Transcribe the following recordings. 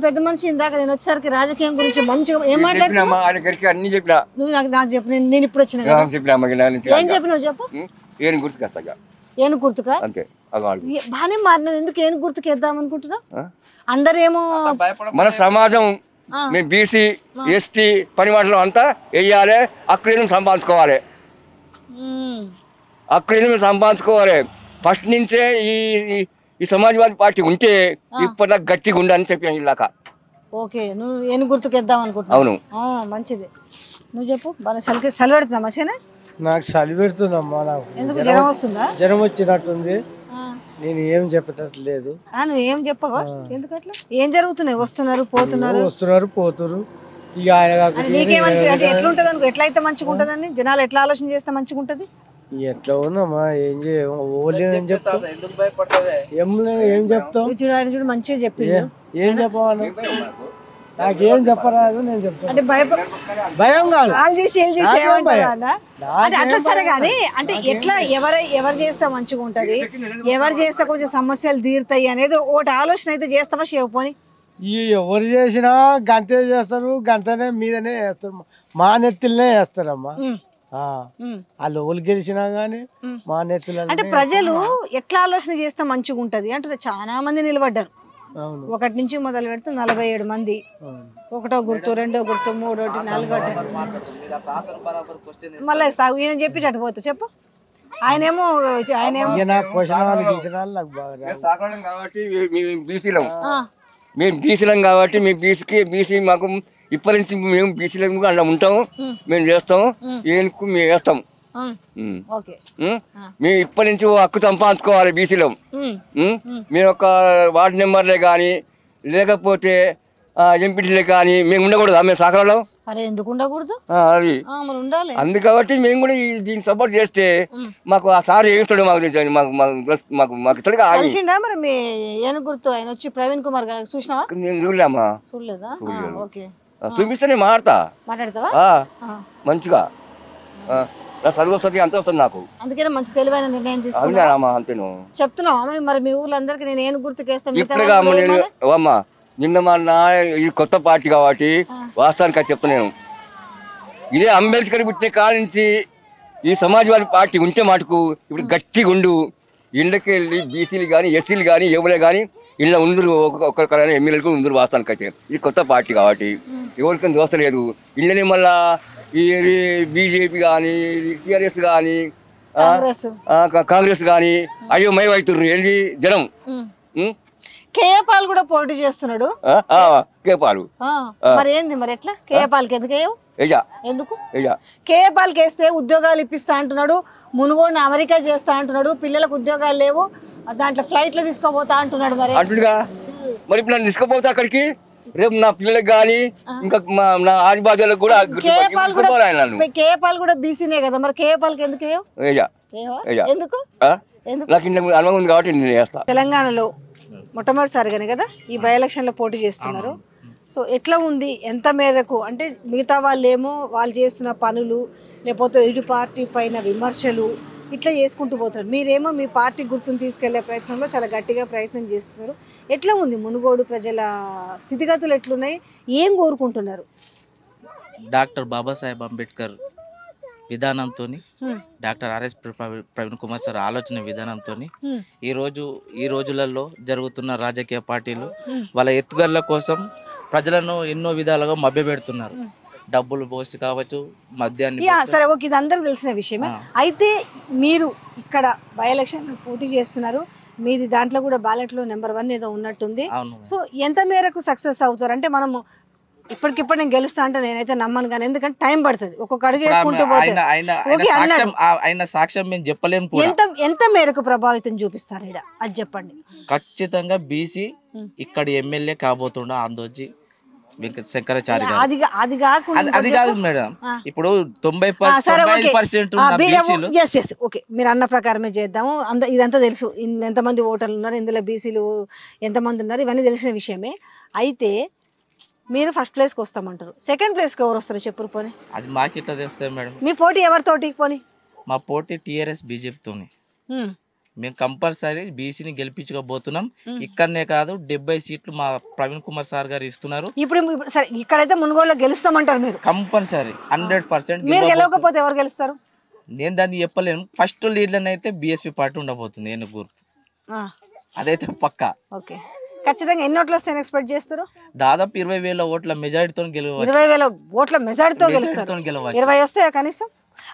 పెద్ద మనిషి ఇందాక నేను వచ్చేసరికి రాజకీయం గురించి మంచిగా ఏం మాట్లాడుతున్నావు అన్ని చెప్పినా నువ్వు నాకు చెప్పు నేను ఇప్పుడు వచ్చిన ఏం చెప్పినావు చెప్పు ఏను గుర్తుకొస్తా ఏను గుర్తుకా అంతే బాగానే మారినావు ఎందుకు ఏను గుర్తుకు వేద్దాం అనుకుంటున్నావు అందరేమో మన సమాజం మేము బీసీ ఎస్టీ పని మాటలు అంతా వెయ్యాలి అక్కడ సంపాదించుకోవాలి అక్కడ సంపాదించుకోవాలి ఫస్ట్ నుంచే ఈ సమాజ్వాదీ పార్టీ ఉంటే ఇప్పటిదాకా గట్టిగా ఉండని చెప్పాను ఇలాక ఓకే నువ్వు ఏను గుర్తుకేద్దాం అనుకుంటున్నావు అవును మంచిది నువ్వు చెప్పు బాగా సెలవు పెడుతున్నా మంచిగానే నాకు చలి పెడుతుందమ్మా నాకు ఎందుకు జ్వరం వస్తుందా జ్వరం వచ్చినట్టుంది నేను ఏం చెప్పట్లేదు నువ్వు ఏం చెప్పవా ఎందుకు అట్లా ఏం జరుగుతున్నాయి వస్తున్నారు పోతున్నారు ఇక నీకేమని అంటే ఎట్లుంటది అనుకో ఎట్లయితే మంచిగా ఉంటదని జనాలు ఎట్లా ఆలోచన చేస్తే మంచిగా ఉంటది ఎట్లా ఉందమ్మా ఏం ఏం చెప్తాం ఏం చెప్తాం చూడు మంచిగా చెప్పి ఏం చెప్పాను నాకేం చెప్పరాదు నేను చెప్తాను అంటే భయం కాదు అంటే అట్లా సరే కానీ అంటే ఎట్లా ఎవరు చేస్తే మంచిగా ఉంటది ఎవరు చేస్తే కొంచెం సమస్యలు తీరుతాయి అనేది ఒకటి ఆలోచన అయితే చేస్తావా పోని ఎవరు చేసినా గంతే చేస్తారు గంతనే మీదనే వేస్తారు మా నెత్తిలనే వేస్తారమ్మా వాళ్ళు ఎవరు గెలిచినా గానీ మా నెత్తులు అంటే ప్రజలు ఎట్లా ఆలోచన చేస్తే మంచిగా ఉంటది అంటే చాలా మంది నిలబడ్డారు ఒకటి నుంచి మొదలు పెడితే 47 మంది ఒకటో గుర్తు రెండో గుర్తు మూడోటి నాలుగోటి మళ్ళీ ఈయన చెప్పి చచ్చిపోతా చెప్పు ఆయనేమో మేము బీసీలం కాబట్టి మీ బీసీ మాకు ఇప్పటి నుంచి మేము బీసీలం అలా ఉంటాము మేము చేస్తాము ఏనుకు మేము వేస్తాం మేము ఇప్పటి నుంచి హక్కు సంపాదించుకోవాలి బీసీలో మేము ఒక వార్డు నెంబర్లే కానీ లేకపోతే ఎంపీటీలే కానీ మేము ఉండకూడదు మేము సహకారంలో ఎందుకు ఉండకూడదు అది అందు కాబట్టి మేము కూడా దీన్ని సపోర్ట్ చేస్తే మాకు ఆ సార్ ఏమిస్తాడు మాకు ఇస్తాడు మరి మీ ఏను గుర్తు ఆయన వచ్చి ప్రవీణ్ కుమార్ గారు చూసినావా నేను చూడలేమ్మా చూడలేదా చూపిస్తే నేను మాట్లాడతావా మంచిగా చదువు వస్తుంది అంత వస్తుంది నాకు అందుకనే మంచి తెలివైన నిర్ణయం తీసుకున్నా అంతేను చెప్తున్నావు మరి మీ ఊర్లో అందరికి నేను ఏను గుర్తుకేస్తాను ఇప్పుడుగా నేను అమ్మా నిన్న మన ఇది కొత్త పార్టీ కాబట్టి వాస్తవానికి అది చెప్తా నేను ఇదే అంబేద్కర్ పుట్టిన కాడ నుంచి ఈ సమాజ్వాదీ పార్టీ ఉంటే మటుకు ఇప్పుడు గట్టిగా ఉండు ఇళ్ళకి వెళ్ళి బీసీలు కానీ ఎస్సీలు కానీ ఎవరే కానీ ఇళ్ళ ఉందరు ఒక్కొక్కరైనా ఎమ్మెల్యేలకు ఉందరు వాస్తవానికి అయితే ఇది కొత్త పార్టీ కాబట్టి ఎవరికైనా దోస్తలేదు ఇళ్ళని మళ్ళా ఈ బీజేపీ కానీ టీఆర్ఎస్ కానీ కాంగ్రెస్ కానీ అయ్యో మైవైతుర్రు ఏంది జనం కేఏపాల్ కూడా పోటీ చేస్తున్నాడు కేపాలు మరి ఏంది మరి ఎట్లా కేఏపాల్కి ఎందుకు ఎందుకు కేఏపాల్కి వేస్తే ఉద్యోగాలు ఇప్పిస్తా అంటున్నాడు మునుగోడుని అమెరికా చేస్తా అంటున్నాడు పిల్లలకు ఉద్యోగాలు లేవు దాంట్లో ఫ్లైట్లో తీసుకోపోతా అంటున్నాడు మరి అంటుడుగా మరి ఇప్పుడు నన్ను తీసుకుపోతా అక్కడికి రేపు నా పిల్లలకు కానీ ఇంకా నా ఆదిబాజులకు కూడా కేఏపాల్ కూడా బీసీనే కదా మరి కేఏపాల్కి ఎందుకు ఎందుకు నాకు అనుభవం ఉంది కాబట్టి నేను చేస్తా తెలంగాణలో మొట్టమొదటిసారిగానే కదా ఈ బై ఎలక్షన్లో పోటీ చేస్తున్నారు సో ఎట్లా ఉంది ఎంత మేరకు అంటే మిగతా వాళ్ళేమో వాళ్ళు చేస్తున్న పనులు లేకపోతే ఇటు పార్టీ పైన విమర్శలు ఇట్లా చేసుకుంటూ పోతారు మీరేమో మీ పార్టీ గుర్తును తీసుకెళ్లే ప్రయత్నంలో చాలా గట్టిగా ప్రయత్నం చేస్తున్నారు ఎట్లా ఉంది మునుగోడు ప్రజల స్థితిగతులు ఎట్లున్నాయి ఏం కోరుకుంటున్నారు డాక్టర్ బాబాసాహెబ్ అంబేద్కర్ విధానంతో doctor RS Praveen Kumar sir ఆలోచన విధానంతో ఈ రోజులలో జరుగుతున్న రాజకీయ పార్టీలు వాళ్ళ ఎత్తుగడల కోసం ప్రజలను ఎన్నో విధాలుగా మభ్యపెడుతున్నారు డబ్బులు పోసి కావచ్చు మద్యాన్ని సరే ఓకే ఇది అందరికి తెలిసిన విషయమే అయితే మీరు ఇక్కడ బై ఎలక్షన్ పోటీ చేస్తున్నారు మీది దాంట్లో కూడా బ్యాలెట్లో నెంబర్ 1 ఏదో ఉన్నట్టుంది సో ఎంత మేరకు సక్సెస్ అవుతారు అంటే మనము ఇప్పటికిప్పుడు నేను గెలుస్తా అంటే నేనైతే నమ్మను కానీ ఎందుకంటే టైం పడుతుంది ఒక్కొక్క అడుగు వేసుకుంటూ సాక్ష్యం మేము చెప్పలేము ఎంత మేరకు ప్రభావితం చూపిస్తారు ఇక్కడ అది చెప్పండి ఖచ్చితంగా బీసీ ఇక్కడ ఎమ్మెల్యే కాబోతుండ ఆందోళన శంకరాచార్య అది కాదు మేడం ఇప్పుడు 90% ఓకే మీరు అన్న ప్రకారమే చేద్దాము ఇదంతా తెలుసు ఎంతమంది ఓటర్లు ఉన్నారు ఇందులో బీసీలు ఎంతమంది ఉన్నారు ఇవన్నీ తెలిసిన విషయమే అయితే మీరు ఫస్ట్ ప్లేస్కి వస్తామంటారు సెకండ్ ప్లేస్కి ఎవరు వస్తారు చెప్పు పోనీ అది మాకు ఇట్లా తెలుస్తుంది మేడం మీ పోటీ ఎవరితోటి పోనీ మా పోటీ టీఆర్ఎస్ బీజేపీతోని మేము కంపల్సరీ బీసీని గెలిపించుకోబోతున్నాం. ఇక్కడనే కాదు 70 సీట్లు మా ప్రవీణ్ కుమార్ సార్ గారు ఇస్తున్నారు. ఇప్పుడు సరే ఇక్కడైతే మునుగోడులో గెలుస్తామంటారు మీరు? కంపల్సరీ 100%. మీరు గెలవకపోతే ఎవరు గెలుస్తారు? నేను దాన్ని చెప్పలేను. ఫస్ట్ లీడ్లను అయితే బీఎస్పీ పార్టీ ఉండబోతుంది, ఏనుగు గుర్తు, అదైతే పక్కా. ఓకే, ఖచ్చితంగా ఎన్ని ఓట్లు వస్తాయని ఎక్స్పెక్ట్ చేస్తారు? దాదాపు 20,000 ఓట్ల మెజారిటీతో గెలవచ్చు. 20,000 ఓట్ల మెజారిటీతో గెలుస్తారు. 20 వస్తాయా కనీసం?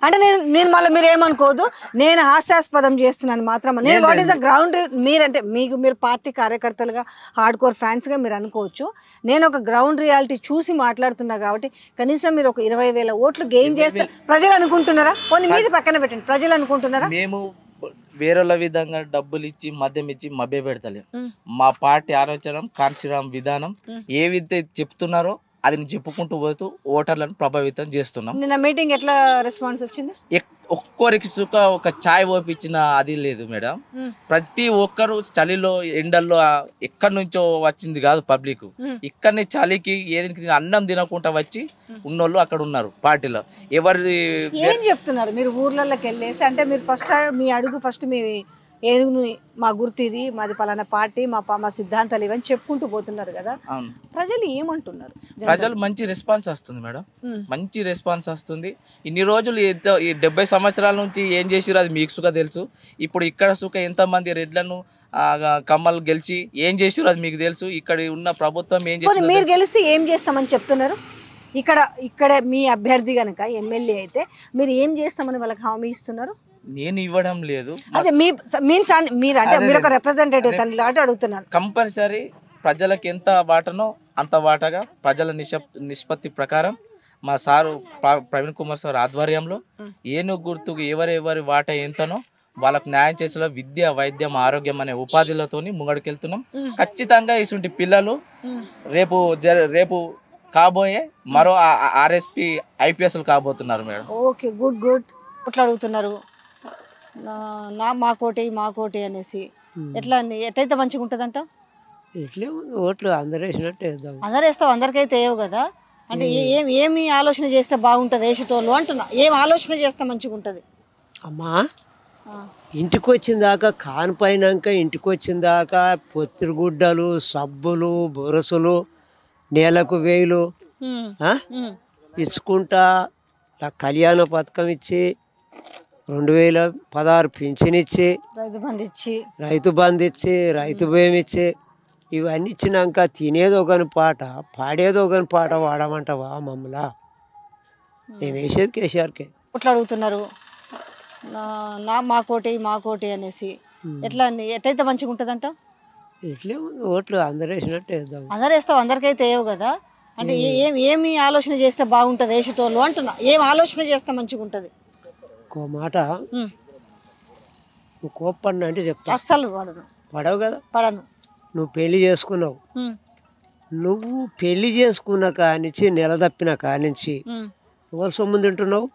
అంటే నేను మళ్ళీ మీరు ఏమనుకోదు, నేను హాస్యాస్పదం చేస్తున్నాను మాత్రం. నేను వాట్ ఈస్ ద గ్రౌండ్, మీరంటే మీరు పార్టీ కార్యకర్తలుగా హార్డ్ కోర్ ఫ్యాన్స్గా మీరు అనుకోవచ్చు. నేను ఒక గ్రౌండ్ రియాలిటీ చూసి మాట్లాడుతున్నా కాబట్టి కనీసం మీరు ఒక 20,000 ఓట్లు గెయిన్ చేస్తే ప్రజలు అనుకుంటున్నారా? కొన్ని మీది పక్కన పెట్టండి, ప్రజలు అనుకుంటున్నారా? మేము వేరేల విధంగా డబ్బులు ఇచ్చి మద్యం ఇచ్చి మభ్య పెడతలేం. మా పార్టీ ఆలోచన కాన్సీరామ్ విధానం ఏవైతే చెప్తున్నారో అది చెప్పుకుంటూ పోతూ ఓటర్లను ప్రభావితం చేస్తున్నాం. నిన్న మీటింగ్ ఎట్లా రెస్పాన్స్ వచ్చింది? ఒక్కరికి సుఖ ఒక ఛాయ్ ఓపించిన అది లేదు మేడం. ప్రతి ఒక్కరు చలిలో ఎండల్లో ఎక్కడి నుంచో వచ్చింది కాదు పబ్లిక్, ఇక్కడనే చలికి ఏది అన్నం తినకుండా వచ్చి ఉన్నోళ్ళు అక్కడ ఉన్నారు పార్టీలో. ఎవరి ఏం చెప్తున్నారు మీరు ఊర్లలోకి వెళ్ళేసి? అంటే మీరు ఫస్ట్ మీ అడుగు ఫస్ట్ మీ ఏనుగును మా గుర్తు ఇది, మాది పలానా పార్టీ, మా సిద్ధాంతాలు ఇవన్నీ చెప్పుకుంటూ పోతున్నారు కదా, ప్రజలు ఏమంటున్నారు? ప్రజలు మంచి రెస్పాన్స్ వస్తుంది మేడం, మంచి రెస్పాన్స్ వస్తుంది. ఇన్ని రోజులు ఈ 70 సంవత్సరాల నుంచి ఏం చేసిరో అది మీకు సుఖ తెలుసు. ఇప్పుడు ఇక్కడ సుఖ ఎంతమంది రెడ్లను కమ్మలు గెలిచి ఏం చేసిరో అది మీకు తెలుసు. ఇక్కడ ఉన్న ప్రభుత్వం ఏం చేసి మీరు గెలిస్తే ఏం చేస్తామని చెప్తున్నారు? ఇక్కడ మీ అభ్యర్థి కనుక ఎమ్మెల్యే అయితే మీరు ఏం చేస్తామని వాళ్ళకి హామీ ఇస్తున్నారు? నేను ఇవ్వడం లేదు, అదే మీరు ఒక రిప్రజెంటేటివ్ కాబట్టి అడుగుతున్నాను. కంపల్సరీ ప్రజలకు ఎంత వాటనో అంత వాటగా ప్రజల నిష్పత్తి ప్రకారం మా సారు ప్రవీణ్ కుమార్ సార్ ఆధ్వర్యంలో ఏనుగు గుర్తుకు ఎవరెవరి వాట ఎంతనో వాళ్ళకు న్యాయం చేసేలా విద్య, వైద్యం, ఆరోగ్యం అనే ఉపాధిలతోని ముంగడికెళ్తున్నాం. ఖచ్చితంగా ఇటువంటి పిల్లలు రేపు కాబోయే మరో ఆర్ఎస్పీ ఐపీఎస్లు కాబోతున్నారు మేడం. Okay, good. ఎట్లా అడుగుతున్నారు మాకోటి అనేసి? ఎట్లయితే మంచిగా ఉంటుంది అంట? ఓట్లు అందరూ వేసినట్టు వేద్దాం. అందరు వేస్తావు, అందరికైతే వేయవు కదా. అంటే ఏమి ఆలోచన చేస్తే బాగుంటుంది వేసేటోళ్ళు అంటున్నా? ఏం ఆలోచన చేస్తే మంచిగా ఉంటుంది? అమ్మా, ఇంటికి వచ్చిన దాకా కానిపోయినాక ఇంటికి వచ్చిన దాకా పొత్తిరిగుడ్డలు, సబ్బులు, బొరసులు, నెలకు 1000 ఇచ్చుకుంటా కళ్యాణ పథకం ఇచ్చి 2016 పింఛన్ ఇచ్చి రైతు బంధు ఇచ్చి రైతు భయం ఇచ్చి ఇవన్నీ ఇచ్చినాక తినేదో కానీ పాట పాడేదో కానీ పాట వాడమంటావా మమ్మల్ని? మేము వేసేది కేసీఆర్కే. ఎట్లా అడుగుతున్నారు మాకోటి అనేసి? ఎట్లయితే మంచిగా ఉంటుంది అంట? ఇట్లే ఓట్లు అందరూ వేసినట్టు వేద్దాం. అందరు వేస్తావు, అందరికైతే వేయవు కదా. అంటే ఏమి ఆలోచన చేస్తే బాగుంటుంది వేసేటోళ్ళు అంటున్నా? ఏం ఆలోచన చేస్తే మంచిగా ఉంటుంది? ఇంకో మాట, నువ్వు కోప్పడిన అంటే చెప్తా. అస్సలు పడవు కదా. పడను. నువ్వు పెళ్లి చేసుకున్నావు, నువ్వు పెళ్లి చేసుకున్న కానించి నెల తప్పిన కానించి ఎవరు సొమ్ము తింటున్నావు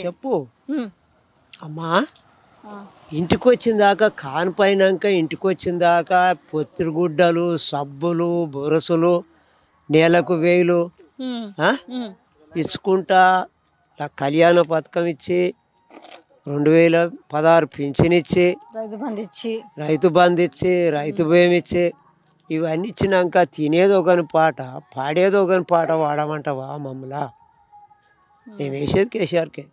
చెప్పు. అమ్మా, ఇంటికి వచ్చిన దాకా కానిపోయినాక ఇంటికి వచ్చిన దాకా పొత్తిరిగుడ్డలు, సబ్బులు, బొరసులు, నెలకు 1000 ఇచ్చుకుంటా కళ్యాణ పథకం ఇచ్చి 2016 పింఛన్ ఇచ్చి రైతు బంధు ఇచ్చి రైతు భయం ఇచ్చి ఇవన్నీ ఇచ్చినాక తినేదో కానీ పాట పాడేదో కానీ పాట వాడమంటావా మమ్మల్ని? మేము వేసేది కేసీఆర్కే.